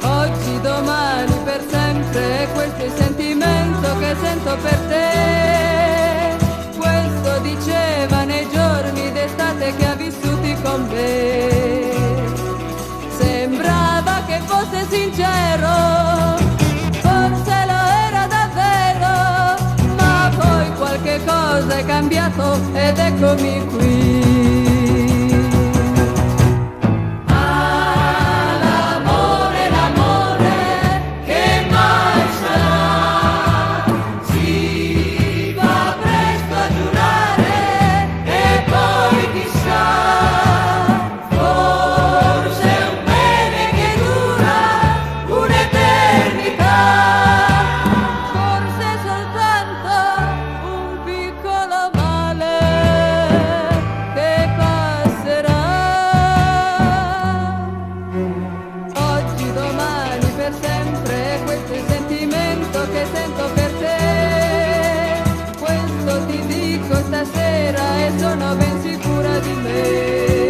Oggi, domani, per sempre, questo è il sentimento che sento per te. Questo diceva nei giorni d'estate che ha vissuti con me. Sembrava che fosse sincero, forse lo era davvero, ma poi qualche cosa è cambiato ed eccomi qui. Sono ben sicura di me.